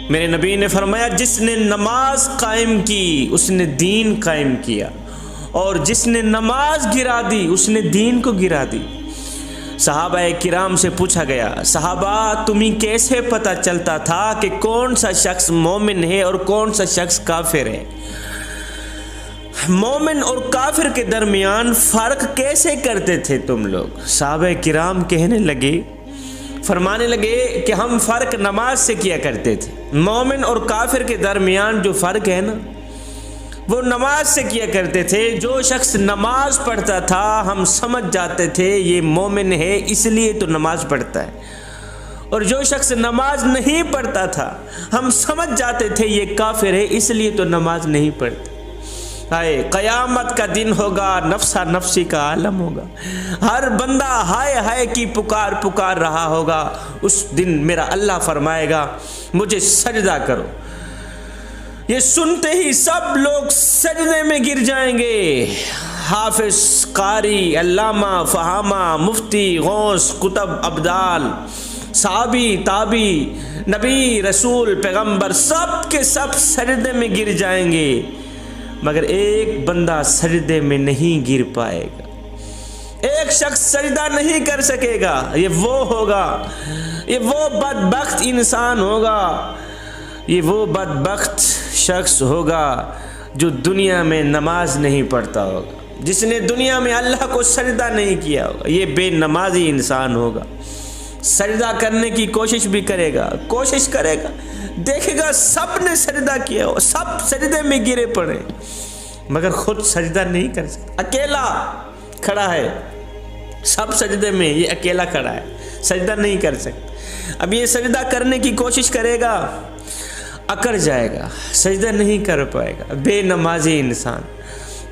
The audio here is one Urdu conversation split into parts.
میرے نبی نے فرمایا جس نے نماز قائم کی اس نے دین قائم کیا، اور جس نے نماز گرا دی اس نے دین کو گرا دی۔ صحابہ کرام سے پوچھا گیا، صحابہ تمہیں کیسے پتہ چلتا تھا کہ کون سا شخص مومن ہے اور کون سا شخص کافر ہے؟ مومن اور کافر کے درمیان فرق کیسے کرتے تھے تم لوگ؟ صحابہ کرام کہنے لگے، فرمانے لگے کہ ہم فرق نماز سے کیا کرتے تھے۔ مومن اور کافر کے درمیان جو فرق ہے نا، وہ نماز سے کیا کرتے تھے۔ جو شخص نماز پڑھتا تھا ہم سمجھ جاتے تھے یہ مومن ہے اس لیے تو نماز پڑھتا ہے، اور جو شخص نماز نہیں پڑھتا تھا ہم سمجھ جاتے تھے یہ کافر ہے اس لیے تو نماز نہیں پڑھتا۔ ہائے قیامت کا دن ہوگا، نفسا نفسی کا عالم ہوگا، ہر بندہ ہائے ہائے کی پکار رہا ہوگا۔ اس دن میرا اللہ فرمائے گا مجھے سجدہ کرو، یہ سنتے ہی سب لوگ سجدے میں گر جائیں گے۔ حافظ، قاری، علامہ، فہامہ، مفتی، غوث، قطب، ابدال، صحابی، تابی، نبی، رسول، پیغمبر سب کے سب سجدے میں گر جائیں گے، مگر ایک بندہ سجدے میں نہیں گر پائے گا، ایک شخص سجدہ نہیں کر سکے گا۔ یہ وہ ہوگا، یہ وہ بدبخت انسان ہوگا، یہ وہ بدبخت شخص ہوگا جو دنیا میں نماز نہیں پڑھتا ہوگا، جس نے دنیا میں اللہ کو سجدہ نہیں کیا ہوگا۔ یہ بے نمازی انسان ہوگا، سجدہ کرنے کی کوشش بھی کرے گا، دیکھے گا سب نے سجدہ کیا ہو، سب سجدے میں گرے پڑے، مگر خود سجدہ نہیں کر سکتا۔ اکیلا کھڑا ہے سب سجدے میں، یہ اکیلا کھڑا ہے، سجدہ نہیں کر سکتا۔ اب یہ سجدہ کرنے کی کوشش کرے گا، اکڑ جائے گا، سجدہ نہیں کر پائے گا، بے نمازی انسان۔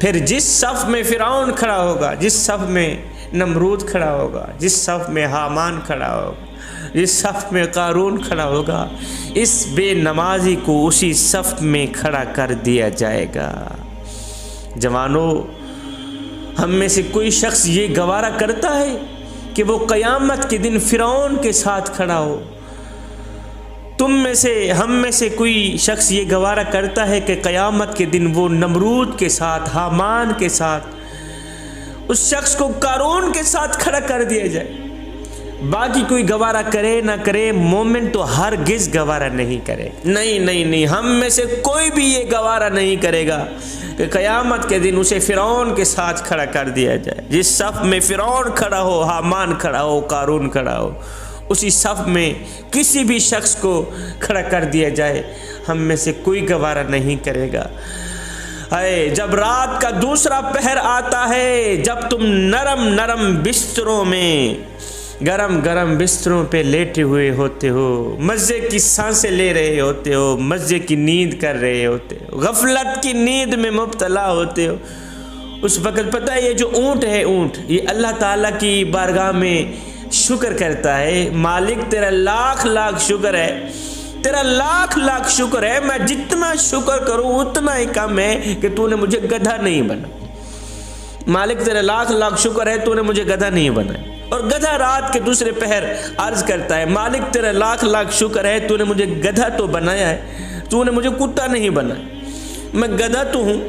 پھر جس صف میں فرعون کھڑا ہوگا، جس صف میں نمرود کھڑا ہوگا، جس صف میں حامان کھڑا ہوگا، جس صف میں قارون کھڑا ہوگا، اس بے نمازی کو اسی صف میں کھڑا کر دیا جائے گا۔ جوانوں، ہم میں سے کوئی شخص یہ گوارا کرتا ہے کہ وہ قیامت کے دن فرعون کے ساتھ کھڑا ہو؟ ہم میں سے کوئی شخص یہ گوارا کرتا ہے کہ قیامت کے دن وہ نمرود کے ساتھ، حامان کے ساتھ، اس شخص کو قارون کے ساتھ کھڑا کر دیا جائے؟ باقی کوئی گوارا کرے نہ کرے، مومن تو ہرگز گوارا نہیں کرے۔ نہیں، ہم میں سے کوئی بھی یہ گوارا نہیں کرے گا کہ قیامت کے دن اسے فرعون کے ساتھ کھڑا کر دیا جائے۔ جس صف میں فرعون کھڑا ہو، حامان کھڑا ہو، قارون کھڑا ہو، اسی صف میں کسی بھی شخص کو کھڑا کر دیا جائے، ہم میں سے کوئی گوارا نہیں کرے گا۔ جب رات کا دوسرا پہر آتا ہے، جب تم نرم بستروں میں، گرم بستروں پہ لیٹے ہوئے ہوتے ہو، مزے کی سانسیں لے رہے ہوتے ہو، مزے کی نیند کر رہے ہوتے ہو، غفلت کی نیند میں مبتلا ہوتے ہو، اس وقت پتہ ہے یہ جو اونٹ ہے، اونٹ یہ اللہ تعالیٰ کی بارگاہ میں شکر کرتا ہے، مالک تیرا لاکھ شکر ہے، تیرا لاکھ شکر ہے، میں جتنا شکر کروں اتنا ہی کم ہے کہ تو نے مجھے گدھا نہیں بنا۔ مالک تیرا لاکھ شکر ہے، تو نے مجھے گدھا نہیں بنایا۔ اور گدھا رات کے دوسرے پہر عرض کرتا ہے، مالک تیرا لاکھ شکر ہے، تو نے مجھے گدھا تو بنایا ہے، تو نے مجھے کتا نہیں بنایا۔ میں گدھا تو ہوں،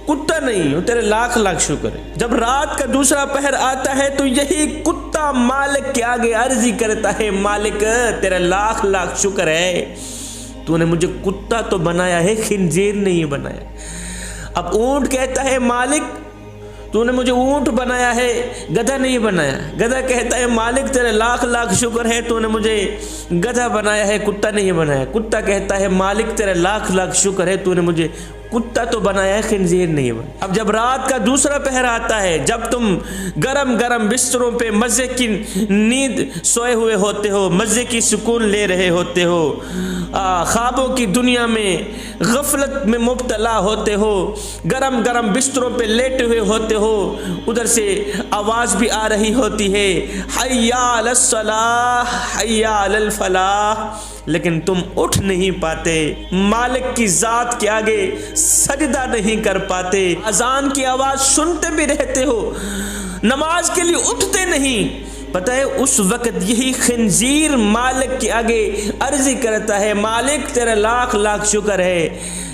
کتا نہیں ہوں، تیرے لاکھ شکر ہے۔ جب رات کا دوسرا پہر آتا ہے تو یہی کتا مالک کے آگے عرضی کرتا ہے، مالک تیرا لاکھ شکر ہے، تو نے مجھے کتا تو بنایا ہے، خنزیر نہیں بنایا۔ اب اونٹ کہتا ہے، مالک تو نے مجھے اونٹ بنایا ہے، گدھا نہیں بنایا۔ گدھا کہتا ہے، مالک تیرا لاکھ شکر ہے، تو نے مجھے گدھا بنایا ہے، کتا نہیں بنایا۔ کتا کہتا ہے، مالک تیرا لاکھ شکر ہے، تو نے مجھے کتا تو بنایا ہے، خنزیر نہیں بنایا۔ اب جب رات کا دوسرا پہر آتا ہے، جب تم گرم بستروں پہ مزے کی نیند سوئے ہوئے ہوتے ہو، مزے کی سکون لے رہے ہوتے ہو، خوابوں کی دنیا میں غفلت میں مبتلا ہوتے ہو، گرم بستروں پہ لیٹے ہوئے ہوتے ہو، ادھر سے آواز بھی آ رہی ہوتی ہے، حی علی الصلاۃ، حی علی الفلاح، لیکن تم اٹھ نہیں پاتے، مالک کی ذات کے آگے سجدہ نہیں کر پاتے، اذان کی آواز سنتے بھی رہتے ہو، نماز کے لیے اٹھتے نہیں، پتہ ہے اس وقت یہی خنزیر مالک کے آگے عرضی کرتا ہے، مالک تیرا لاکھ لاکھ شکر ہے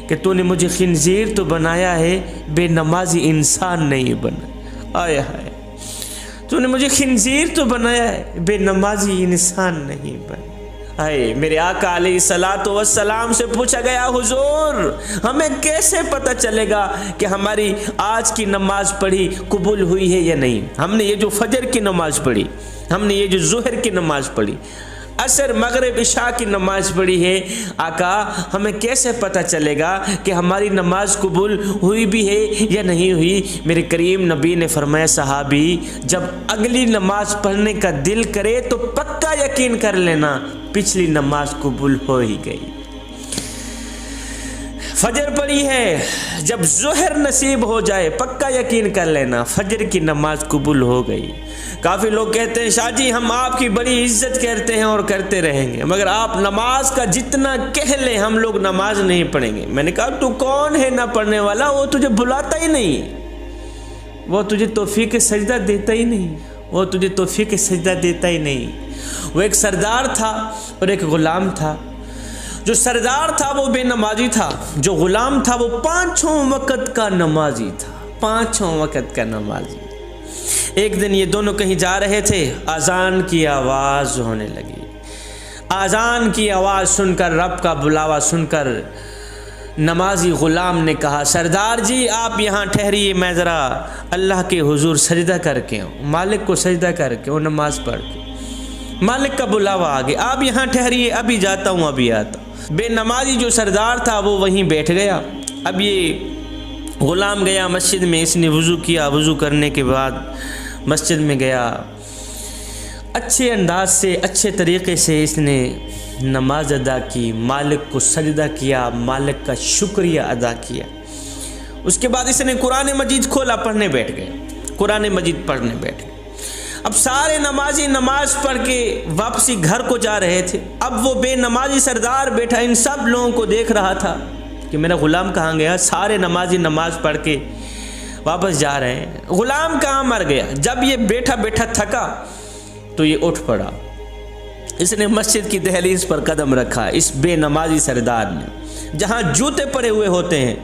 کہ تو نے مجھے خنزیر تو بنایا ہے، بے نمازی انسان نہیں بنا۔ آئے ہائے، تو نے مجھے خنزیر تو بنایا ہے، بے نمازی انسان نہیں بنا۔ آئے میرے آقا علیہ الصلوۃ والسلام سے پوچھا گیا، حضور ہمیں کیسے پتہ چلے گا کہ ہماری آج کی نماز پڑھی قبول ہوئی ہے یا نہیں؟ ہم نے یہ جو فجر کی نماز پڑھی، ہم نے یہ جو ظہر کی نماز پڑھی، عصر مغرب عشاء کی نماز پڑھی ہے، آقا ہمیں کیسے پتہ چلے گا کہ ہماری نماز قبول ہوئی بھی ہے یا نہیں ہوئی؟ میرے کریم نبی نے فرمایا، صحابی جب اگلی نماز پڑھنے کا دل کرے تو پکا یقین کر لینا پچھلی نماز قبول ہو ہی گئی۔ فجر پڑھی ہے، جب ظہر نصیب ہو جائے پکا یقین کر لینا فجر کی نماز قبول ہو گئی۔ کافی لوگ کہتے ہیں، شاہ جی ہم آپ کی بڑی عزت کرتے ہیں اور کرتے رہیں گے، مگر آپ نماز کا جتنا کہہ لیں ہم لوگ نماز نہیں پڑھیں گے۔ میں نے کہا تو کون ہے نہ پڑھنے والا؟ وہ تجھے بلاتا ہی نہیں، وہ تجھے توفیق سجدہ دیتا ہی نہیں، وہ تجھے توفیق سجدہ دیتا ہی نہیں۔ وہ ایک سردار تھا اور ایک غلام تھا۔ جو سردار تھا وہ بے نمازی تھا، جو غلام تھا وہ پانچوں وقت کا نمازی تھا، پانچوں وقت کا نمازی۔ ایک دن یہ دونوں کہیں جا رہے تھے، اذان کی آواز ہونے لگی۔ اذان کی آواز سن کر، رب کا بلاوا سن کر نمازی غلام نے کہا، سردار جی آپ یہاں ٹھہریے، میں ذرا اللہ کے حضور سجدہ کر کے ہوں، مالک کو سجدہ کر کے وہ نماز پڑھ کے۔ مالک کا بلاوا آ گیا، آپ یہاں ٹھہریے، ابھی جاتا ہوں ابھی آتا ہوں۔ بے نمازی جو سردار تھا وہ وہیں بیٹھ گیا۔ اب یہ غلام گیا مسجد میں، اس نے وضو کیا، وضو کرنے کے بعد مسجد میں گیا، اچھے انداز سے اچھے طریقے سے اس نے نماز ادا کی، مالک کو سجدہ کیا، مالک کا شکریہ ادا کیا۔ اس کے بعد اس نے قرآن مجید کھولا، پڑھنے بیٹھ گئے، قرآن مجید پڑھنے بیٹھ گئے۔ اب سارے نمازی نماز پڑھ کے واپسی گھر کو جا رہے تھے۔ اب وہ بے نمازی سردار بیٹھا ان سب لوگوں کو دیکھ رہا تھا کہ میرا غلام کہاں گیا۔ سارے نمازی نماز پڑھ کے واپس جا رہے ہیں، غلام کہاں مر گیا۔ جب یہ بیٹھا بیٹھا تھکا تو یہ اٹھ پڑا، اس نے مسجد کی دہلیز پر قدم رکھا۔ اس بے نمازی سردار نے جہاں جوتے پڑے ہوئے ہوتے ہیں،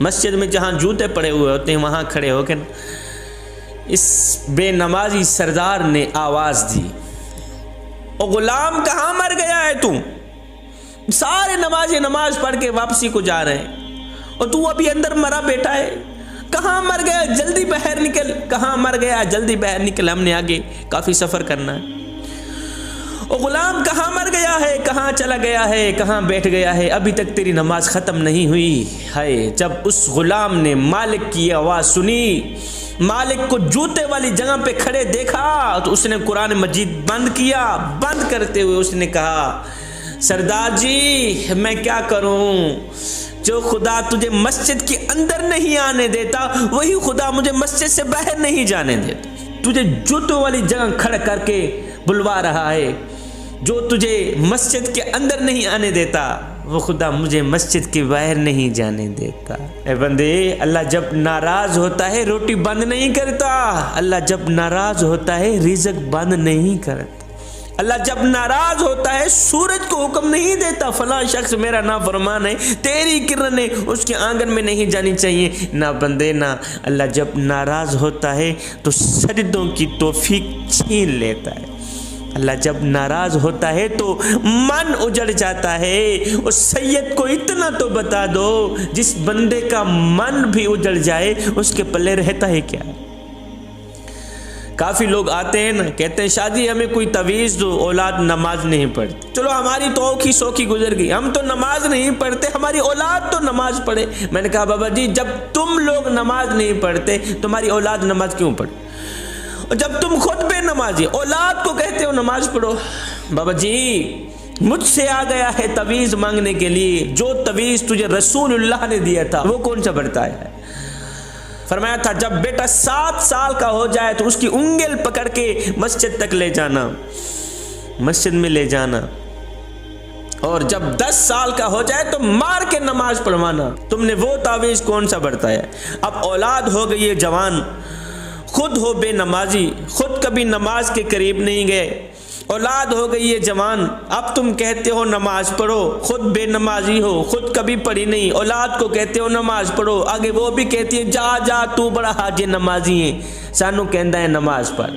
مسجد میں جہاں جوتے پڑے ہوئے ہوتے ہیں وہاں کھڑے ہو کے اس بے نمازی سردار نے آواز دی، او غلام کہاں مر گیا ہے تو؟ سارے نمازی نماز پڑھ کے واپسی کو جا رہے ہیں اور تو ابھی اندر مرا بیٹا ہے، کہاں مر گیا؟ جلدی باہر نکل، کہاں مر گیا؟ جلدی باہر نکل، ہم نے آگے کافی سفر کرنا ہے۔ او غلام کہاں مر گیا ہے؟ کہاں چلا گیا ہے؟ کہاں بیٹھ گیا ہے؟ ابھی تک تیری نماز ختم نہیں ہوئی ہے۔ جب اس غلام نے مالک کی آواز سنی، مالک کو جوتے والی جگہ پہ کھڑے دیکھا تو اس نے قرآن مجید بند کیا۔ بند کرتے ہوئے اس نے کہا، سردار جی میں کیا کروں؟ جو خدا تجھے مسجد کے اندر نہیں آنے دیتا وہی خدا مجھے مسجد سے باہر نہیں جانے دیتا۔ تجھے جوتوں والی جگہ کھڑا کر کے بلوا رہا ہے، جو تجھے مسجد کے اندر نہیں آنے دیتا وہ خدا مجھے مسجد کے باہر نہیں جانے دیتا۔ اے بندے، اللہ جب ناراض ہوتا ہے روٹی بند نہیں کرتا، اللہ جب ناراض ہوتا ہے رزق بند نہیں کرتا، اللہ جب ناراض ہوتا ہے سورج کو حکم نہیں دیتا فلاں شخص میرا نافرمان ہے، تیری کرنیں اس کے آنگن میں نہیں جانی چاہیے۔ نہ بندے، نہ اللہ جب ناراض ہوتا ہے تو سجدوں کی توفیق چھین لیتا ہے۔ اللہ جب ناراض ہوتا ہے تو من اجڑ جاتا ہے۔ اس سید کو اتنا تو بتا دو، جس بندے کا من بھی اجڑ جائے اس کے پلے رہتا ہے کیا؟ کافی لوگ آتے ہیں نا، کہتے ہیں شاہ جی ہمیں کوئی تعویذ دو، اولاد نماز نہیں پڑھتی۔ چلو ہماری تو اوکھی سوکھی گزر گئی، ہم تو نماز نہیں پڑھتے، ہماری اولاد تو نماز پڑھے۔ میں نے کہا بابا جی جب تم لوگ نماز نہیں پڑھتے تمہاری اولاد نماز کیوں پڑھے؟ اور جب تم خود بے نمازی اولاد کو کہتے ہو نماز پڑھو۔ بابا جی مجھ سے آ گیا ہے تعویذ مانگنے کے لیے، جو تعویذ تجھے رسول اللہ نے دیا تھا وہ کون سا بڑھتا ہے؟ فرمایا تھا جب بیٹا 7 سال کا ہو جائے تو اس کی انگل پکڑ کے مسجد تک لے جانا، مسجد میں لے جانا، اور جب 10 سال کا ہو جائے تو مار کے نماز پڑھوانا۔ تم نے وہ تعویذ کون سا بڑھتا ہے؟ اب اولاد ہو گئی ہے جوان، خود ہو بے نمازی، خود کبھی نماز کے قریب نہیں گئے، اولاد ہو گئی ہے جوان، اب تم کہتے ہو نماز پڑھو، خود بے نمازی ہو، خود کبھی پڑھی نہیں، اولاد کو کہتے ہو نماز پڑھو، آگے وہ بھی کہتی ہے جا جا تو بڑا حاجی نمازی ہے، سانو کہندا ہے نماز پڑھ۔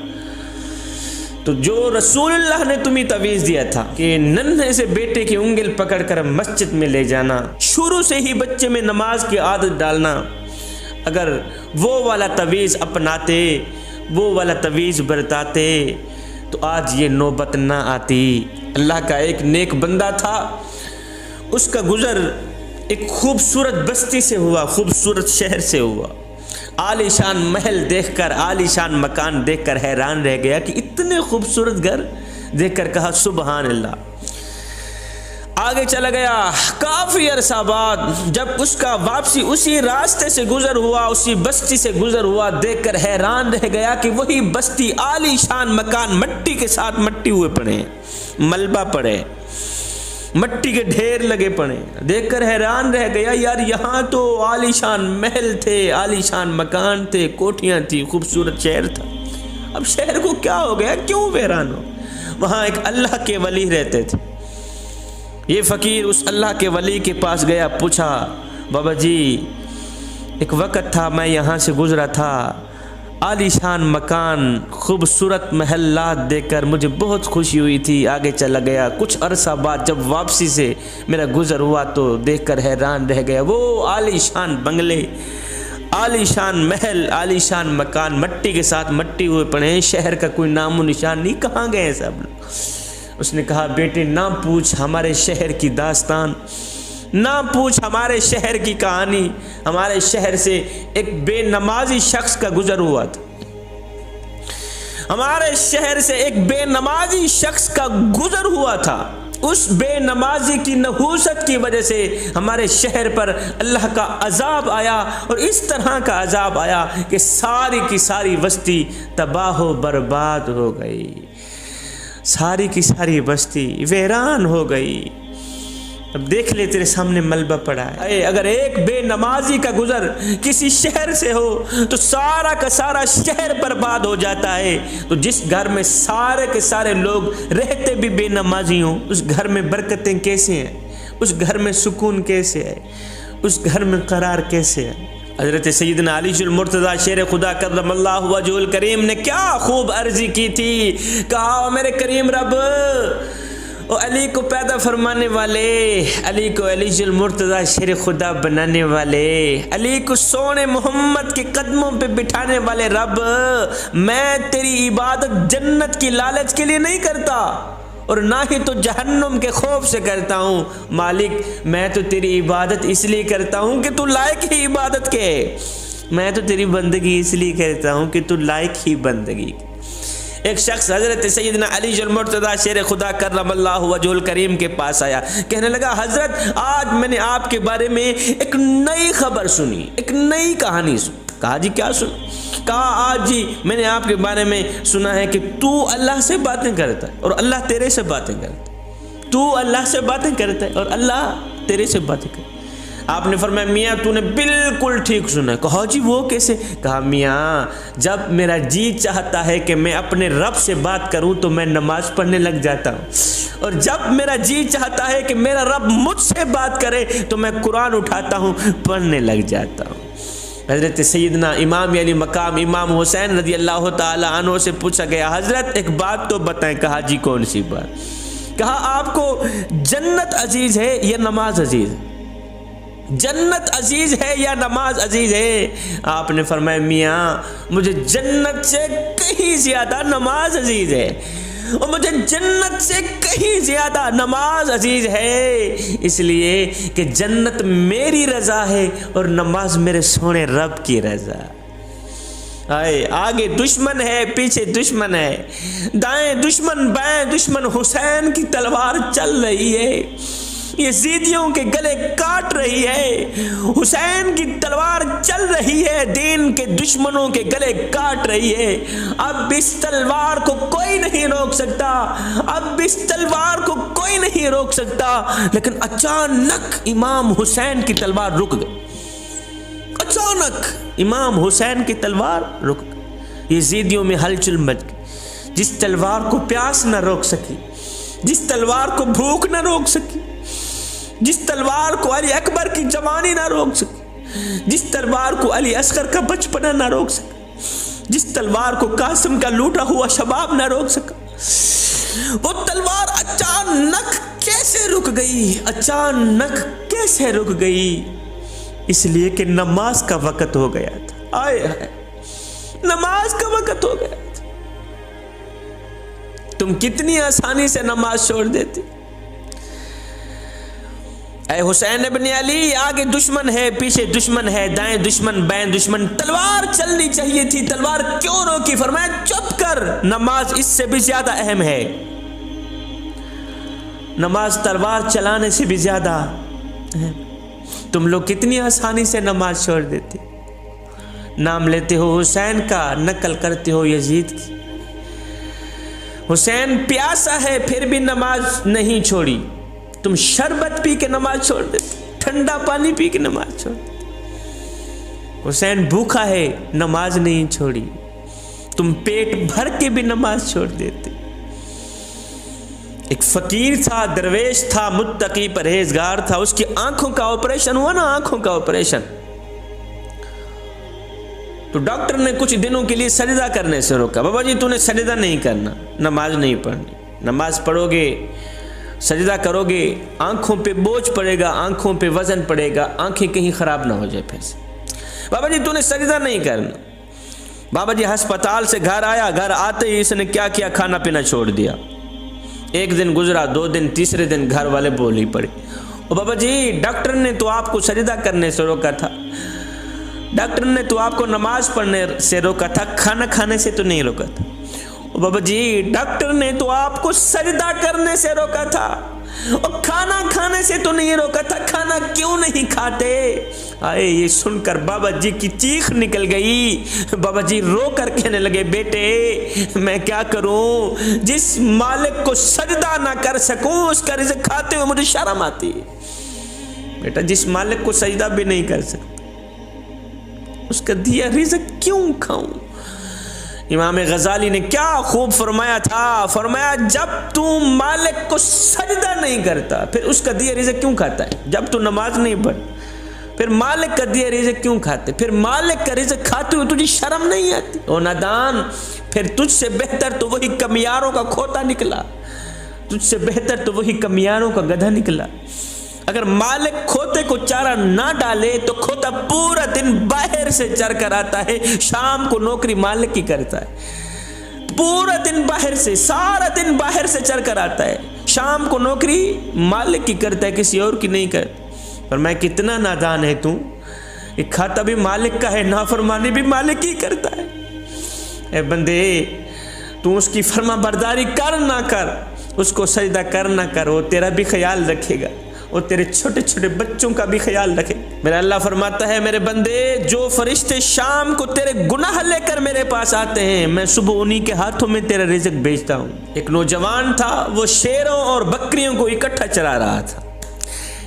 تو جو رسول اللہ نے تمہیں تعویذ دیا تھا کہ ننھے سے بیٹے کی انگل پکڑ کر مسجد میں لے جانا، شروع سے ہی بچے میں نماز کی عادت ڈالنا، اگر وہ والا تعویذ اپناتے، وہ والا تعویذ برتاتے تو آج یہ نوبت نہ آتی۔ اللہ کا ایک نیک بندہ تھا، اس کا گزر ایک خوبصورت بستی سے ہوا، خوبصورت شہر سے ہوا۔ عالی شان محل دیکھ کر، عالی شان مکان دیکھ کر حیران رہ گیا کہ اتنے خوبصورت گھر دیکھ کر کہا سبحان اللہ۔ آگے چلا گیا کافی عرصہ بعد، جب اس کا واپسی اسی راستے سے گزر ہوا، اسی بستی سے گزر ہوا، دیکھ کر حیران رہ گیا کہ وہی بستی عالی شان مکان مٹی کے ساتھ مٹی ہوئے پڑے ہیں، ملبہ پڑے، مٹی کے ڈھیر لگے پڑے، دیکھ کر حیران رہ گیا یار یہاں تو عالی شان محل تھے، عالی شان مکان تھے، کوٹھیاں تھی، خوبصورت شہر تھا، اب شہر کو کیا ہو گیا، کیوں ویران ہو؟ وہاں ایک اللہ کے ولی رہتے تھے۔ یہ فقیر اس اللہ کے ولی کے پاس گیا، پوچھا بابا جی ایک وقت تھا میں یہاں سے گزرا تھا، عالی شان مکان، خوبصورت محلات دیکھ کر مجھے بہت خوشی ہوئی تھی، آگے چلا گیا، کچھ عرصہ بعد جب واپسی سے میرا گزر ہوا تو دیکھ کر حیران رہ گیا، وہ عالی شان بنگلے، عالی شان محل، عالی شان مکان مٹی کے ساتھ مٹی ہوئے پڑے ہیں، شہر کا کوئی نام و نشان نہیں، کہاں گئے سب لوگ؟ اس نے کہا بیٹے نہ پوچھ ہمارے شہر کی داستان، نہ پوچھ ہمارے شہر کی کہانی، ہمارے شہر سے ایک بے نمازی شخص کا گزر ہوا تھا، ہمارے شہر سے ایک بے نمازی شخص کا گزر ہوا تھا، اس بے نمازی کی نحوست کی وجہ سے ہمارے شہر پر اللہ کا عذاب آیا، اور اس طرح کا عذاب آیا کہ ساری کی ساری بستی تباہ و برباد ہو گئی، ساری کی ساری بستی ویران ہو گئی۔ اب دیکھ لے تیرے سامنے ملبہ پڑا ہے، اگر ایک بے نمازی کا گزر کسی شہر سے ہو تو سارا کا سارا شہر برباد ہو جاتا ہے، تو جس گھر میں سارے کے سارے لوگ رہتے بھی بے نمازی ہوں، اس گھر میں برکتیں کیسے ہیں، اس گھر میں سکون کیسے ہے، اس گھر میں قرار کیسے ہے؟ حضرت سیدنا علی المرتضیٰ شیر خدا کرم اللہ وجہ الکریم نے کیا خوب عرضی کی تھی، کہا میرے کریم رب، او علی کو پیدا فرمانے والے، علی کو علی المرتضیٰ شیر خدا بنانے والے، علی کو سونے محمد کے قدموں پہ بٹھانے والے رب، میں تیری عبادت جنت کی لالچ کے لیے نہیں کرتا اور نہ ہی تو جہنم کے خوف سے کرتا ہوں، مالک میں تو تیری عبادت اس لیے کرتا ہوں کہ تو لائق ہی عبادت کے، میں تو تیری بندگی اس لیے کرتا ہوں کہ تو لائق ہی بندگی کے۔ ایک شخص حضرت سیدنا علی المرتضیٰ شیر خدا کرم اللہ وجہ الکریم کے پاس آیا، کہنے لگا حضرت آج میں نے آپ کے بارے میں ایک نئی خبر سنی، ایک نئی کہانی سنی۔ کہا جی کیا سنی؟ کہا آج جی میں نے آپ کے بارے میں سنا ہے کہ تو اللہ سے باتیں کرتا ہے اور اللہ تیرے سے باتیں کرتا ہے، تو اللہ سے باتیں کرتا ہے اور اللہ تیرے سے باتیں کرتا ہے۔ آپ نے فرمایا میاں تو نے بالکل ٹھیک سنا ہے۔ کہا جی وہ کیسے؟ کہا میاں جب میرا جی چاہتا ہے کہ میں اپنے رب سے بات کروں تو میں نماز پڑھنے لگ جاتا ہوں، اور جب میرا جی چاہتا ہے کہ میرا رب مجھ سے بات کرے تو میں قرآن اٹھاتا ہوں، پڑھنے لگ جاتا ہوں۔ حضرت سیدنا امام علی مقام امام حسین رضی اللہ تعالی عنہ سے پوچھا گیا حضرت ایک بات تو بتائیں۔ کہا جی کون سی بات؟ کہا آپ کو جنت عزیز ہے یا نماز عزیز ہے؟ جنت عزیز ہے یا نماز عزیز ہے؟ آپ نے فرمایا میاں مجھے جنت سے کہیں زیادہ نماز عزیز ہے، اور مجھے جنت سے کہیں زیادہ نماز عزیز ہے، اس لیے کہ جنت میری رضا ہے اور نماز میرے سونے رب کی رضا۔ آگے دشمن ہے، پیچھے دشمن ہے، دائیں دشمن بائیں دشمن، حسین کی تلوار چل رہی ہے، یزیدیوں کے گلے کاٹ رہی ہے، حسین کی تلوار چل رہی ہے، دین کے دشمنوں کے گلے کاٹ رہی ہے۔ اب اس تلوار کو کوئی نہیں روک سکتا، اب اس تلوار کو کوئی نہیں روک سکتا، لیکن اچانک امام حسین کی تلوار رک گئی، اچانک امام حسین کی تلوار رک گئی۔ یزیدیوں میں ہلچل مچ گئی۔ جس تلوار کو پیاس نہ روک سکی، جس تلوار کو بھوک نہ روک سکی، جس تلوار کو علی اکبر کی جوانی نہ روک سکی، جس تلوار کو علی اصغر کا بچپنا نہ روک سکا، جس تلوار کو قاسم کا لوٹا ہوا شباب نہ روک سکا، وہ تلوار اچانک کیسے رک گئی؟ اچانک کیسے رک گئی؟ اس لیے کہ نماز کا وقت ہو گیا تھا۔ آئے ہائے، نماز کا وقت ہو گیا تھا۔ تم کتنی آسانی سے نماز چھوڑ دیتے۔ اے حسین ابن علی، آگے دشمن ہے، پیچھے دشمن ہے، دائیں دشمن، بائیں دشمن، تلوار چلنی چاہیے تھی، تلوار کیوں روکی؟ فرمایا چپ کر، نماز اس سے بھی زیادہ اہم ہے۔ نماز تلوار چلانے سے بھی زیادہ اہم۔ تم لوگ کتنی آسانی سے نماز چھوڑ دیتے، نام لیتے ہو حسین کا، نقل کرتے ہو یزید کی۔ حسین پیاسا ہے پھر بھی نماز نہیں چھوڑی، تم شربت پی کے نماز چھوڑ دیتے، ٹھنڈا پانی پی کے نماز چھوڑ دیتے۔ حسین بھوکا ہے، نماز نہیں چھوڑی، تم پیٹ بھر کے بھی نماز چھوڑ دیتے۔ ایک فقیر تھا، درویش تھا، متقی پرہیزگار تھا، اس کی آنکھوں کا آپریشن ہوا نا، آنکھوں کا آپریشن، تو ڈاکٹر نے کچھ دنوں کے لیے سجدہ کرنے سے روکا۔ بابا جی تو نے سجدہ نہیں کرنا، نماز نہیں پڑھنی، نماز پڑھو گے، سجدہ کرو گے، آنکھوں پہ بوجھ پڑے گا، آنکھوں پہ وزن پڑے گا، آنکھیں کہیں خراب نہ ہو جائے پھر سے۔ بابا جی تو نے سجدہ نہیں کرنا۔ بابا جی ہسپتال سے گھر آیا، گھر آتے ہی اس نے کیا کیا؟ کھانا پینا چھوڑ دیا۔ ایک دن گزرا، 2 دن، تیسرے دن گھر والے بول ہی پڑے، او بابا جی ڈاکٹر نے تو آپ کو سجدہ کرنے سے روکا تھا، ڈاکٹر نے تو آپ کو نماز پڑھنے سے روکا تھا، کھانا کھانے سے تو نہیں روکا تھا۔ او بابا جی ڈاکٹر نے تو آپ کو سجدہ کرنے سے روکا تھا، اور کھانا کھانے سے تو نہیں روکا تھا، کھانا کیوں نہیں کھاتے؟ آئے یہ سن کر بابا جی کی چیخ نکل گئی۔ بابا جی رو کر کہنے لگے، بیٹے میں کیا کروں، جس مالک کو سجدہ نہ کر سکوں اس کا رزق کھاتے ہوئے مجھے شرم آتی ہے۔ بیٹا جس مالک کو سجدہ بھی نہیں کر سکتا اس کا دیا رزق کیوں کھاؤں؟ امام غزالی نے کیا خوب فرمایا تھا، فرمایا جب تو مالک کو سجدہ نہیں کرتا پھر اس کا دیا رزق کیوں کھاتا ہے؟ جب تو نماز نہیں پڑھ پھر مالک کا دیا رزق کیوں کھاتے؟ پھر مالک کا رزق کھاتے ہوئے تجھے شرم نہیں آتی؟ او نادان، پھر تجھ سے بہتر تو وہی کمیاروں کا کھوتا نکلا، تجھ سے بہتر تو وہی کمیاروں کا گدھا نکلا۔ اگر مالک کھوتے کو چارہ نہ ڈالے تو کھوتا پورا دن باہر سے چر کر آتا ہے، شام کو نوکری مالک کی کرتا ہے، پورا دن باہر سے، سارا دن باہر سے چر کر آتا ہے، شام کو نوکری مالک کی کرتا ہے، کسی اور کی نہیں کرتا۔ پر میں کتنا نادان ہے تو، ایک کھاتا بھی مالک کا ہے، نافرمانی بھی مالک ہی کرتا ہے۔ اے بندے تو اس کی فرما برداری کر نہ کر، اس کو سجدہ کر نہ کر، وہ تیرا بھی خیال رکھے گا، اور تیرے چھوٹے چھوٹے بچوں کا بھی خیال رکھے۔ میرا اللہ فرماتا ہے، میرے بندے جو فرشتے شام کو تیرے گناہ لے کر میرے پاس آتے ہیں میں صبح انہی کے ہاتھوں میں تیرا رزق بھیجتا ہوں۔ ایک نوجوان تھا، وہ شیروں اور بکریوں کو اکٹھا چرا رہا تھا،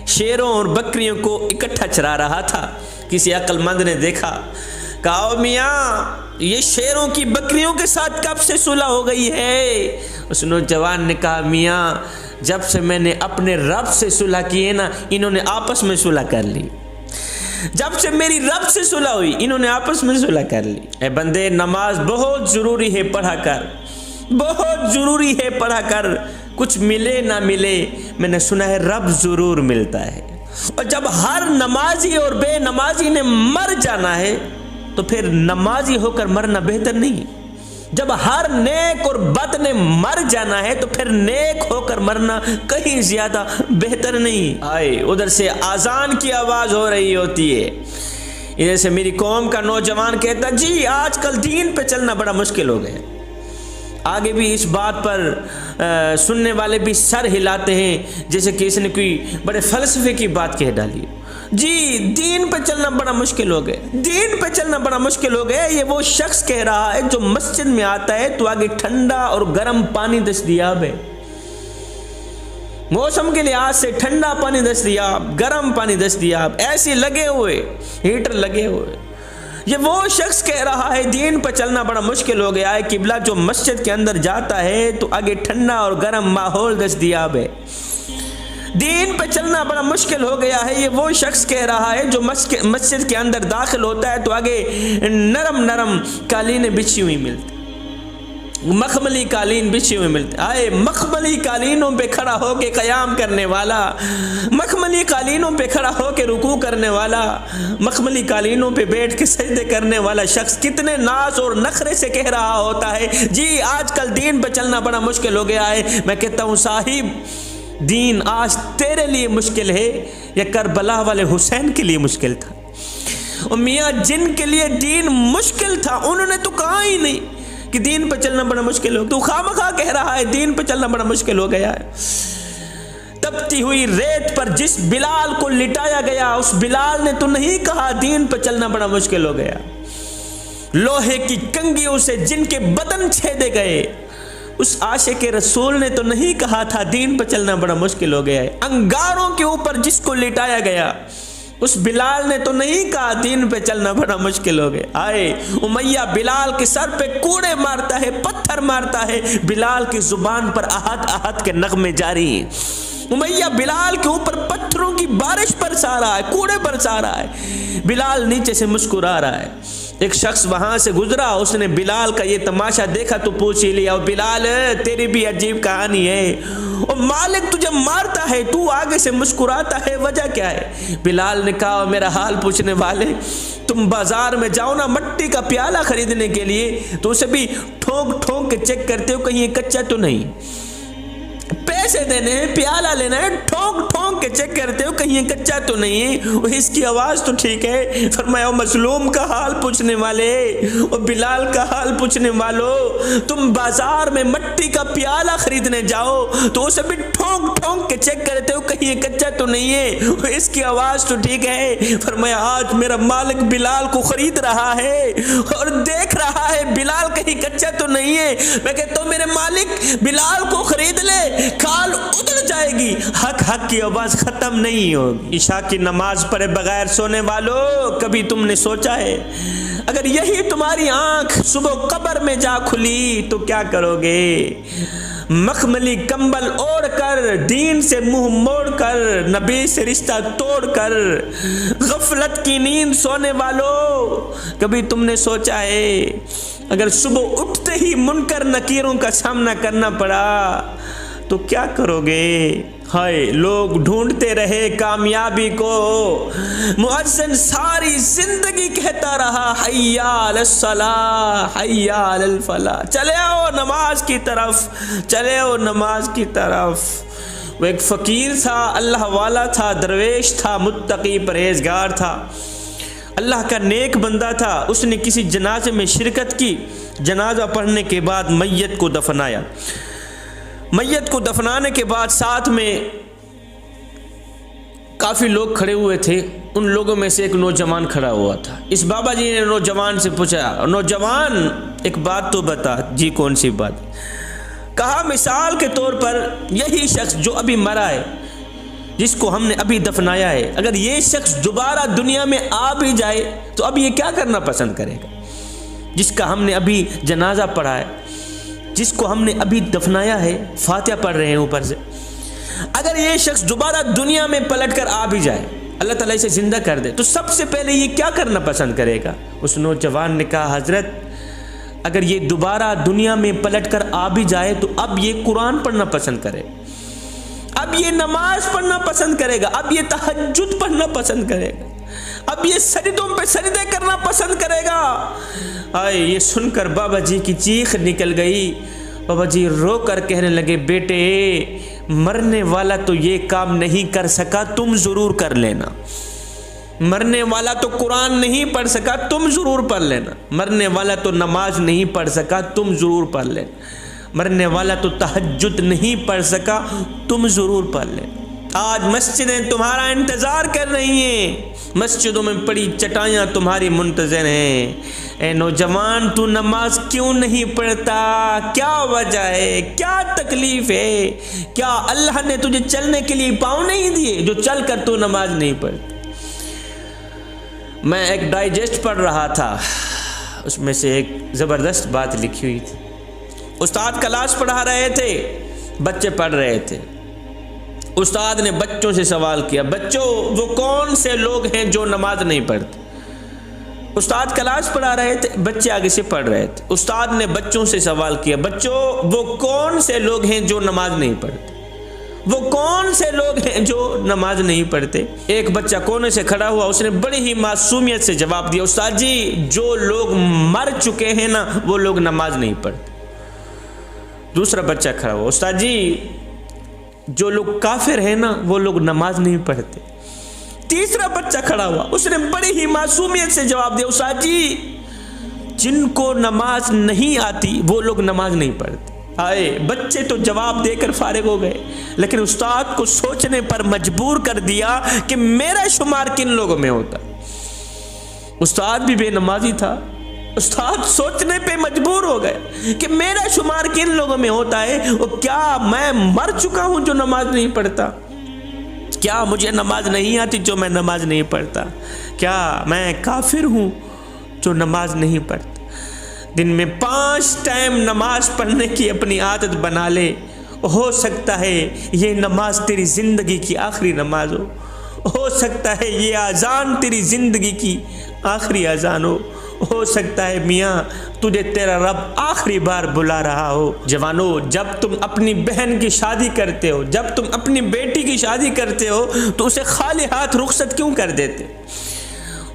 شیروں اور بکریوں کو اکٹھا چرا رہا تھا۔ کسی عقل مند نے دیکھا، کہا میاں یہ شیروں کی بکریوں کے ساتھ کب سے صلح ہو گئی ہے؟ اس نوجوان نے کہا، میاں جب سے میں نے اپنے رب سے صلح کی ہے نا، انہوں نے آپس میں صلح کر لی، جب سے میری رب سے صلح ہوئی انہوں نے آپس میں صلح کر لی۔ اے بندے نماز بہت ضروری ہے، پڑھا کر، بہت ضروری ہے، پڑھا کر، کچھ ملے نہ ملے میں نے سنا ہے رب ضرور ملتا ہے۔ اور جب ہر نمازی اور بے نمازی نے مر جانا ہے تو پھر نمازی ہو کر مرنا بہتر نہیں؟ جب ہر نیک اور بد نے مر جانا ہے تو پھر نیک ہو کر مرنا کہیں زیادہ بہتر نہیں؟ آئے ادھر سے آذان کی آواز ہو رہی ہوتی ہے، ادھر سے میری قوم کا نوجوان کہتا، جی آج کل دین پہ چلنا بڑا مشکل ہو گیا۔ آگے بھی اس بات پر سننے والے بھی سر ہلاتے ہیں جیسے کہ اس نے کوئی بڑے فلسفے کی بات کہہ ڈالی۔ جی دین پہ چلنا بڑا مشکل ہو گیا، دین پہ چلنا بڑا مشکل ہو گیا۔ یہ وہ شخص کہہ رہا ہے جو مسجد میں آتا ہے تو آگے ٹھنڈا اور گرم پانی دستیاب ہے، موسم کے لحاظ سے ٹھنڈا پانی دستیاب، گرم پانی دستیاب، ایسے لگے ہوئے، ہیٹر لگے ہوئے۔ یہ وہ شخص کہہ رہا ہے دین پر چلنا بڑا مشکل ہو گیا ہے قبلہ جو مسجد کے اندر جاتا ہے تو آگے ٹھنڈا اور گرم ماحول دستیاب ہے. دین پہ چلنا بڑا مشکل ہو گیا ہے یہ وہ شخص کہہ رہا ہے جو مسجد کے اندر داخل ہوتا ہے تو آگے نرم نرم قالینیں بچھی ہوئی ملتی, مخملی قالین بچھی ہوئی ملتی. آئے مخملی قالینوں پہ کھڑا ہو کے قیام کرنے والا, مخملی قالینوں پہ کھڑا ہو کے رکوع کرنے والا, مخملی قالینوں پہ بیٹھ کے سجدے کرنے والا شخص کتنے ناز اور نخرے سے کہہ رہا ہوتا ہے جی آج کل دین پہ چلنا بڑا مشکل ہو گیا ہے. میں کہتا ہوں صاحب دین آج تیرے لیے مشکل ہے یا کربلا والے حسین کے لیے مشکل تھا؟ اور میاں جن کے لیے دین مشکل تھا انہوں نے تو کہا ہی نہیں کہ دین پہ چلنا بڑا مشکل ہو. تو خامخواہ کہہ رہا ہے دین پہ چلنا بڑا مشکل ہو گیا ہے. تپتی ہوئی ریت پر جس بلال کو لٹایا گیا اس بلال نے تو نہیں کہا دین پہ چلنا بڑا مشکل ہو گیا. لوہے کی کنگیوں سے جن کے بدن چھیدے گئے اس عاشق رسول نے تو نہیں کہا تھا دین پہ چلنا بڑا مشکل ہو گیا ہے. انگاروں کے اوپر جس کو لٹایا گیا اس بلال نے تو نہیں کہا دین پہ چلنا بڑا مشکل ہو گیا. آئے امیہ بلال کے سر پہ کوڑے مارتا ہے, پتھر مارتا ہے, بلال کی زبان پر احد احد کے نغمے جاری ہیں. امیہ بلال کے اوپر پتھروں کی بارش برسا رہا ہے, کوڑے برسا رہا ہے, بلال نیچے سے مسکرا رہا ہے. ایک شخص وہاں سے گزرا, اس نے بلال کا یہ تماشا دیکھا تو پوچھ ہی لیا بلال تیری بھی عجیب کہانی ہے, اور مالک تجھے مارتا ہے تو آگے سے مسکراتا ہے, وجہ کیا ہے؟ بلال نے کہا میرا حال پوچھنے والے تم بازار میں جاؤ نا مٹی کا پیالہ خریدنے کے لیے تو اسے بھی ٹھونک ٹھونک کے چیک کرتے ہو کہیں یہ کچا تو نہیں. پیسے دینے ہیں, پیالہ لینا ہے, ٹھونک ٹھونک کے چیک کرتے ہو کہیں یہ کچا تو نہیں ہے, اس کی آواز تو ٹھیک ہے. فرمایا مظلوم کا حال پوچھنے والے اور بلال کا حال پوچھنے والو, تم بازار میں مٹی کا پیالہ خریدنے جاؤ تو اسے بھی ٹھونک ٹھونک کے چیک کرتے ہو کہیں یہ کچا تو نہیں ہے, اس کی آواز تو ٹھیک ہے. فرمایا آج میرا مالک بلال کو خرید رہا ہے اور دیکھ رہا ہے بلال کہیں کچا تو نہیں ہے. میں کہتا ہوں میرے مالک بلال کو خرید لے, کال ادھر جائے گی, حق حق کی آواز ختم نہیں ہوگی. عشاء کی نماز پڑھے بغیر سونے والوں کبھی تم نے سوچا ہے اگر یہی تمہاری آنکھ صبح قبر میں جا کھلی تو کیا کرو گے؟ مخملی کمبل اوڑھ کر, دین سے منہ موڑ کر, نبی سے رشتہ توڑ کر, غفلت کی نیند سونے والوں کبھی تم نے سوچا ہے اگر صبح اٹھتے ہی منکر نکیروں کا سامنا کرنا پڑا تو کیا کرو گے؟ ہائے لوگ ڈھونڈتے رہے کامیابی کو, مؤذن ساری زندگی کہتا رہا حی علی الصلاۃ حی علی الفلاح, چلے آؤ نماز کی طرف, چلے آؤ نماز کی طرف. وہ ایک فقیر تھا, اللہ والا تھا, درویش تھا, متقی پرہیزگار تھا, اللہ کا نیک بندہ تھا. اس نے کسی جنازے میں شرکت کی, جنازہ پڑھنے کے بعد میت کو دفنایا. میت کو دفنانے کے بعد ساتھ میں کافی لوگ کھڑے ہوئے تھے, ان لوگوں میں سے ایک نوجوان کھڑا ہوا تھا. اس بابا جی نے نوجوان سے پوچھا نوجوان ایک بات تو بتا. جی کون سی بات؟ کہا مثال کے طور پر یہی شخص جو ابھی مرا ہے, جس کو ہم نے ابھی دفنایا ہے, اگر یہ شخص دوبارہ دنیا میں آ بھی جائے تو اب یہ کیا کرنا پسند کرے گا؟ جس کا ہم نے ابھی جنازہ پڑھا ہے, جس کو ہم نے ابھی دفنایا ہے, فاتحہ پڑھ رہے ہیں اوپر سے, اگر یہ شخص دوبارہ دنیا میں پلٹ کر آ بھی جائے, اللہ تعالیٰ اسے زندہ کر دے, تو سب سے پہلے یہ کیا کرنا پسند کرے گا؟ اس نوجوان نے کہا حضرت اگر یہ دوبارہ دنیا میں پلٹ کر آ بھی جائے تو اب یہ قرآن پڑھنا پسند کرے, اب یہ نماز پڑھنا پسند کرے گا, اب یہ تہجد پڑھنا پسند کرے گا, اب یہ سجدوں پہ سجدے کرنا پسند کرے گا. آئے یہ سن کر بابا جی کی چیخ نکل گئی. بابا جی رو کر کہنے لگے بیٹے مرنے والا تو یہ کام نہیں کر سکا, تم ضرور کر لینا. مرنے والا تو قرآن نہیں پڑھ سکا, تم ضرور پڑھ لینا. مرنے والا تو نماز نہیں پڑھ سکا, تم ضرور پڑھ لینا. مرنے والا تو تہجد نہیں پڑھ سکا, تم ضرور پڑھ لینا. آج مسجدیں تمہارا انتظار کر رہی ہیں, مسجدوں میں پڑی چٹائیاں تمہاری منتظر ہیں. اے نوجوان تو نماز کیوں نہیں پڑھتا؟ کیا وجہ ہے؟ کیا تکلیف ہے؟ کیا اللہ نے تجھے چلنے کے لیے پاؤں نہیں دیے جو چل کر تو نماز نہیں پڑھتا؟ میں ایک ڈائجسٹ پڑھ رہا تھا، اس میں سے ایک زبردست بات لکھی ہوئی تھی۔ استاد کلاس پڑھا رہے تھے، بچے پڑھ رہے تھے۔ استاد نے بچوں سے سوال کیا، بچوں وہ کون سے لوگ ہیں جو نماز نہیں پڑھتے؟ استاد کلاس پڑھا رہے تھے، بچے آگے سے پڑھ رہے تھے۔ استاد نے بچوں سے سوال کیا، بچوں وہ کون سے لوگ ہیں جو نماز نہیں پڑھتے؟ وہ کون سے لوگ ہیں جو نماز نہیں پڑھتے؟ ایک بچہ کونے سے کھڑا ہوا، اس نے بڑی ہی معصومیت سے جواب دیا، استاد جی جو لوگ مر چکے ہیں نا وہ لوگ نماز نہیں پڑھتے۔ دوسرا بچہ کھڑا ہوا، استاد جی جو لوگ کافر ہیں نا وہ لوگ نماز نہیں پڑھتے۔ تیسرا بچہ کھڑا ہوا، اس نے بڑی ہی معصومیت سے جواب دیا، استاد جی جن کو نماز نہیں آتی وہ لوگ نماز نہیں پڑھتے۔ آئے بچے تو جواب دے کر فارغ ہو گئے، لیکن استاد کو سوچنے پر مجبور کر دیا کہ میرا شمار کن لوگوں میں ہوتا۔ استاد بھی بے نمازی تھا، استاد سوچنے پہ مجبور ہو گئے کہ میرا شمار کن لوگوں میں ہوتا ہے، اور کیا میں مر چکا ہوں جو نماز نہیں پڑھتا؟ کیا مجھے نماز نہیں آتی جو میں نماز نہیں پڑھتا؟ کیا میں کافر ہوں جو نماز نہیں پڑھتا؟ دن میں 5 ٹائم نماز پڑھنے کی اپنی عادت بنا لے، ہو سکتا ہے یہ نماز تیری زندگی کی آخری نماز ہو سکتا ہے یہ اذان تیری زندگی کی آخری اذان ہو سکتا ہے میاں تجھے تیرا رب آخری بار بلا رہا ہو۔ جوانو جب تم اپنی بہن کی شادی کرتے ہو، جب تم اپنی بیٹی کی شادی کرتے ہو تو اسے خالی ہاتھ رخصت کیوں کر دیتے؟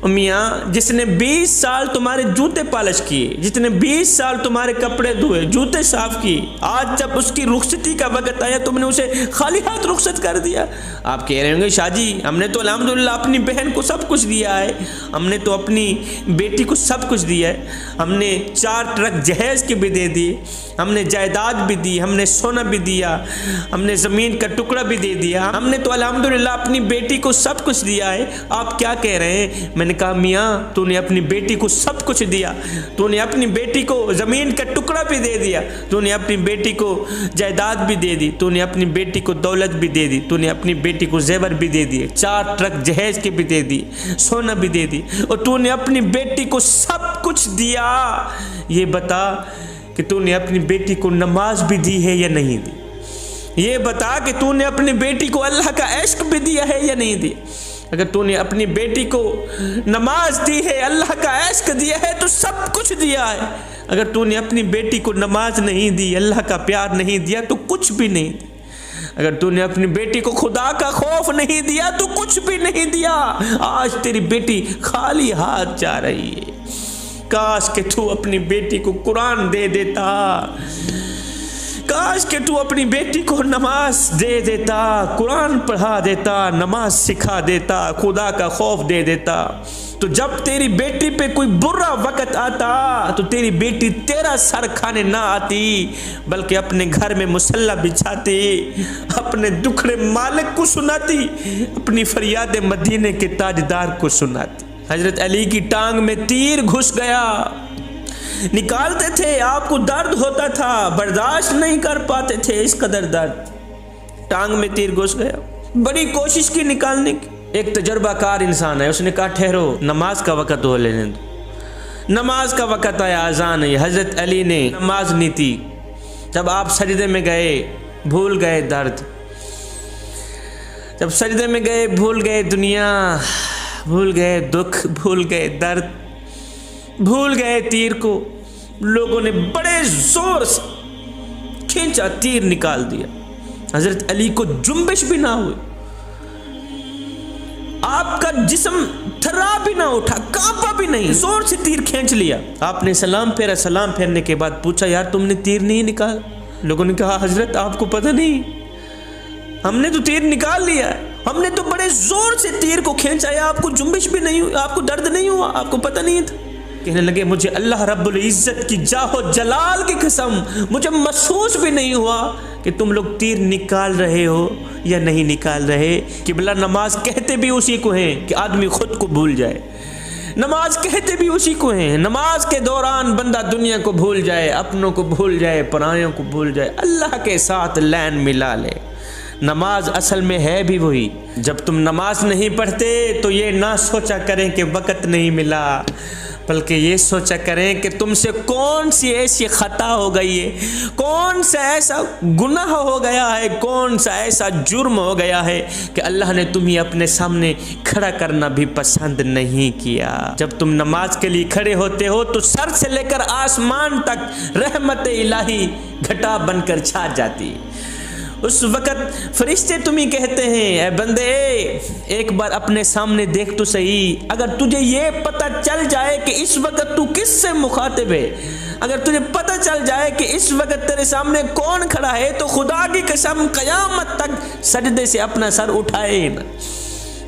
میاں جس نے 20 سال تمہارے جوتے پالش کیے، جس نے 20 سال تمہارے کپڑے دھوئے، جوتے صاف کیے، آج جب اس کی رخصتی کا وقت آیا تم نے اسے خالی ہاتھ رخصت کر دیا۔ آپ کہہ رہے ہوں گے شاہ جی ہم نے تو الحمدللہ اپنی بہن کو سب کچھ دیا ہے، ہم نے تو اپنی بیٹی کو سب کچھ دیا ہے، ہم نے 4 ٹرک جہیز کے بھی دے دیے، ہم نے جائیداد بھی دی، ہم نے سونا بھی دیا، ہم نے زمین کا ٹکڑا بھی دے دیا، ہم نے تو الحمدللہ اپنی بیٹی کو سب کچھ دیا ہے، آپ کیا کہہ رہے ہیں؟ میں نے کہا میاں تو نے اپنی بیٹی کو سب کچھ دیا، تو نے اپنی بیٹی کو زمین کا ٹکڑا بھی دے دیا، تو نے اپنی بیٹی کو جائیداد بھی دے دی، تو نے اپنی بیٹی کو دولت بھی دے دی، تو نے اپنی بیٹی کو زیور بھی دے دیے، 4 ٹرک جہیز کے بھی دے دی، سونا بھی دے دی، اور تو نے اپنی بیٹی کو سب کچھ دیا، یہ بتا کہ تو نے اپنی بیٹی کو نماز بھی دی ہے یا نہیں دی؟ یہ بتا کہ تو نے اپنی بیٹی کو اللہ کا عشق بھی دیا ہے یا نہیں دیا؟ اگر تو نے اپنی بیٹی کو نماز دی ہے، اللہ کا عشق دیا ہے تو سب کچھ دیا ہے، اگر تو نے اپنی بیٹی کو نماز نہیں دی، اللہ کا پیار نہیں دیا تو کچھ بھی نہیں دی، اگر تو نے اپنی بیٹی کو خدا کا خوف نہیں دیا تو کچھ بھی نہیں دیا۔ آج تیری بیٹی خالی ہاتھ جا رہی ہے، کاش کہ تو اپنی بیٹی کو قرآن دے دیتا، کاش کہ تو اپنی بیٹی کو نماز دے دیتا، قرآن پڑھا دیتا، نماز سکھا دیتا، خدا کا خوف دے دیتا، تو جب تیری بیٹی پہ کوئی برا وقت آتا تو تیری بیٹی تیرا سر کھانے نہ آتی بلکہ اپنے گھر میں مصلی بچھاتی، اپنے دکھڑے مالک کو سناتی، اپنی فریاد مدینے کے تاجدار کو سناتی۔ حضرت علی کی ٹانگ میں تیر گھس گیا، نکالتے تھے آپ کو درد ہوتا تھا، برداشت نہیں کر پاتے تھے اس قدر درد، ٹانگ میں تیر گھس گیا، بڑی کوشش کی نکالنے کی۔ ایک تجربہ کار انسان ہے، اس نے کہا ٹھہرو نماز کا وقت ہو لینے دو، نماز کا وقت آیا، اذان ہے۔ حضرت علی نے نماز نہیں تھی، جب آپ سجدے میں گئے بھول گئے درد، جب سجدے میں گئے بھول گئے دنیا، بھول گئے دکھ، بھول گئے درد، بھول گئے تیر کو۔ لوگوں نے بڑے زور سے کھینچا، تیر نکال دیا، حضرت علی کو جنبش بھی نہ ہوئی، آپ کا جسم تھرا بھی نہ اٹھا، کانپا بھی نہیں، زور سے تیر کھینچ لیا۔ آپ نے سلام پھیرا، سلام پھیرنے کے بعد پوچھا یار تم نے تیر نہیں نکالا؟ لوگوں نے کہا حضرت آپ کو پتہ نہیں، ہم نے تو تیر نکال لیا ہے، ہم نے تو بڑے زور سے تیر کو کھینچا ہے، آپ کو جنبش بھی نہیں ہوئی، آپ کو درد نہیں ہوا، آپ کو پتہ نہیں تھا؟ کہنے لگے مجھے اللہ رب العزت کی جاہ و جلال کی قسم مجھے محسوس بھی نہیں ہوا کہ تم لوگ تیر نکال رہے ہو یا نہیں نکال رہے۔ قبلہ نماز کہتے بھی اسی کو ہیں کہ آدمی خود کو بھول جائے، نماز کہتے بھی اسی کو ہیں، نماز کے دوران بندہ دنیا کو بھول جائے، اپنوں کو بھول جائے، پرایوں کو بھول جائے، اللہ کے ساتھ لین ملا لے۔ نماز اصل میں ہے بھی وہی. جب تم نماز نہیں پڑھتے تو یہ نہ سوچا کریں کہ وقت نہیں ملا، بلکہ یہ سوچا کریں کہ تم سے کون سی ایسی خطا ہو گئی ہے، کون سا ایسا گناہ ہو گیا ہے، کون سا ایسا جرم ہو گیا ہے کہ اللہ نے تمہیں اپنے سامنے کھڑا کرنا بھی پسند نہیں کیا. جب تم نماز کے لیے کھڑے ہوتے ہو تو سر سے لے کر آسمان تک رحمت الہی گھٹا بن کر چھا جاتی. اس وقت فرشتے تمہیں کہتے ہیں اے بندے ایک بار اپنے سامنے دیکھ تو صحیح. اگر تجھے یہ پتہ چل جائے کہ اس وقت تو کس سے مخاطب ہے، اگر تجھے پتہ چل جائے کہ اس وقت تیرے سامنے کون کھڑا ہے، تو خدا کی قسم قیامت تک سجدے سے اپنا سر اٹھائے نہ.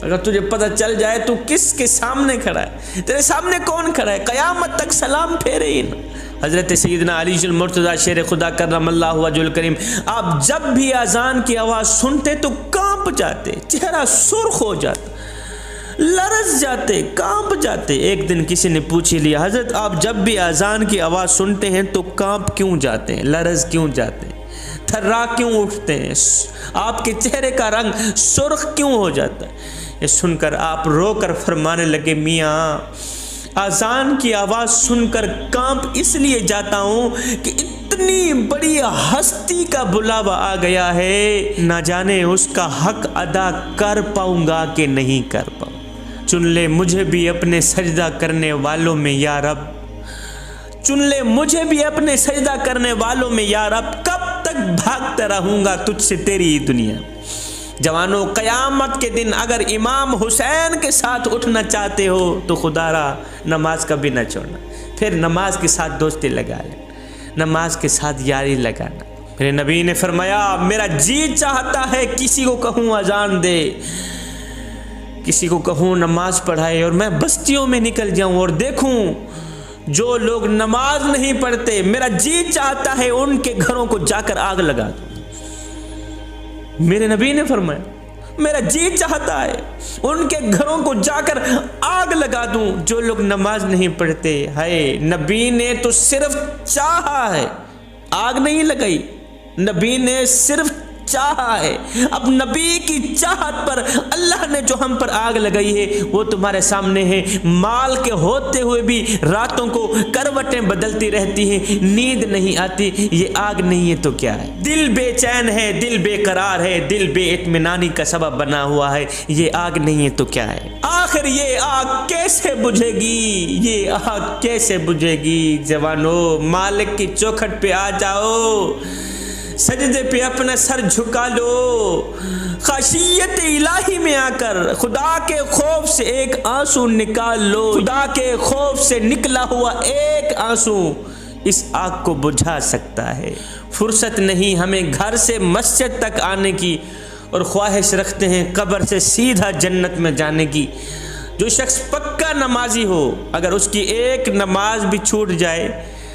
اگر تجھے پتہ چل جائے تو کس کے سامنے کھڑا ہے، تیرے سامنے کون کھڑا ہے، قیامت تک سلام پھیرے ہی نہ. حضرت سیدنا علی المرتضیٰ شیر خدا کرم اللہ وجہ الکریم، آپ جب بھی اذان کی آواز سنتے تو کانپ جاتے، چہرہ سرخ ہو جاتا، لرز جاتے، کانپ جاتے. ایک دن کسی نے پوچھ لیا حضرت آپ جب بھی اذان کی آواز سنتے ہیں تو کانپ کیوں جاتے ہیں، لرز کیوں جاتے ہیں، تھرا کیوں اٹھتے ہیں، آپ کے چہرے کا رنگ سرخ کیوں ہو جاتا ہے؟ یہ سن کر آپ رو کر فرمانے لگے میاں اذان کی آواز سن کر کانپ اس لیے جاتا ہوں کہ اتنی بڑی ہستی کا بلاوا آ گیا ہے، نہ جانے اس کا حق ادا کر پاؤں گا کہ نہیں کر پاؤں. چن لے مجھے بھی اپنے سجدہ کرنے والوں میں یا رب، چن لے مجھے بھی اپنے سجدہ کرنے والوں میں یا رب، کب تک بھاگتا رہوں گا تجھ سے تیری ہی دنیا. جوانوں قیامت کے دن اگر امام حسین کے ساتھ اٹھنا چاہتے ہو تو خدا را نماز کبھی نہ چھوڑنا. پھر نماز کے ساتھ دوستی لگا لینا، نماز کے ساتھ یاری لگانا. میرے نبی نے فرمایا میرا جی چاہتا ہے کسی کو کہوں اذان دے، کسی کو کہوں نماز پڑھائے، اور میں بستیوں میں نکل جاؤں اور دیکھوں جو لوگ نماز نہیں پڑھتے، میرا جی چاہتا ہے ان کے گھروں کو جا کر آگ لگا دوں. میرے نبی نے فرمایا میرا جی چاہتا ہے ان کے گھروں کو جا کر آگ لگا دوں جو لوگ نماز نہیں پڑھتے. ہے نبی نے تو صرف چاہا ہے، آگ نہیں لگائی، نبی نے صرف چاہا ہے. اب نبی کی چاہت پر اللہ نے جو ہم پر آگ لگائی ہے وہ تمہارے سامنے ہے. مال کے ہوتے ہوئے بھی راتوں کو کروٹیں بدلتی رہتی ہیں، نیند نہیں آتی، یہ آگ نہیں ہے تو کیا ہے؟ دل بے چین ہے، دل بے قرار ہے، دل بے اطمینانی کا سبب بنا ہوا ہے، یہ آگ نہیں ہے تو کیا ہے؟ آخر یہ آگ کیسے بجھے گی، یہ آگ کیسے بجھے گی؟ جوانو مالک کی چوکھٹ پہ آ جاؤ، سجدے پہ اپنا سر جھکا لو، خشیت الہی میں آ کر خدا کے خوف سے ایک آنسو نکال لو. خدا کے خوف سے نکلا ہوا ایک آنسو اس آگ کو بجھا سکتا ہے. فرصت نہیں ہمیں گھر سے مسجد تک آنے کی، اور خواہش رکھتے ہیں قبر سے سیدھا جنت میں جانے کی. جو شخص پکا نمازی ہو، اگر اس کی ایک نماز بھی چھوٹ جائے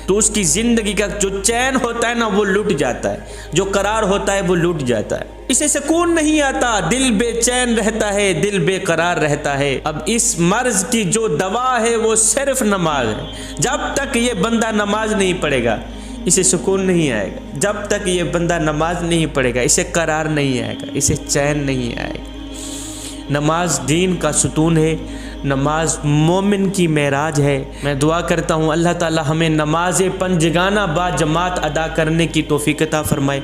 تو اس کی زندگی کا جو چین ہوتا ہے نا وہ لٹ جاتا ہے، جو قرار ہوتا ہے وہ لٹ جاتا ہے، اسے سکون نہیں آتا، دل بے چین رہتا ہے، دل بے قرار رہتا ہے. اب اس مرض کی جو دوا ہے وہ صرف نماز ہے. جب تک یہ بندہ نماز نہیں پڑھے گا اسے سکون نہیں آئے گا، جب تک یہ بندہ نماز نہیں پڑھے گا اسے قرار نہیں آئے گا، اسے چین نہیں آئے گا. نماز دین کا ستون ہے، نماز مومن کی معراج ہے. میں دعا کرتا ہوں اللہ تعالی ہمیں نماز پنجگانہ با جماعت ادا کرنے کی توفیق عطا فرمائے.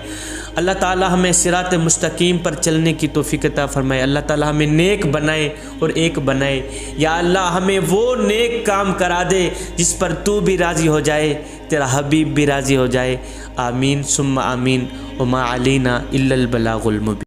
اللہ تعالی ہمیں صراط مستقیم پر چلنے کی توفیق عطا فرمائے. اللہ تعالی ہمیں نیک بنائے اور ایک بنائے. یا اللہ ہمیں وہ نیک کام کرا دے جس پر تو بھی راضی ہو جائے، تیرا حبیب بھی راضی ہو جائے. آمین ثم آمین. وما علینا الا البلاغ المبین.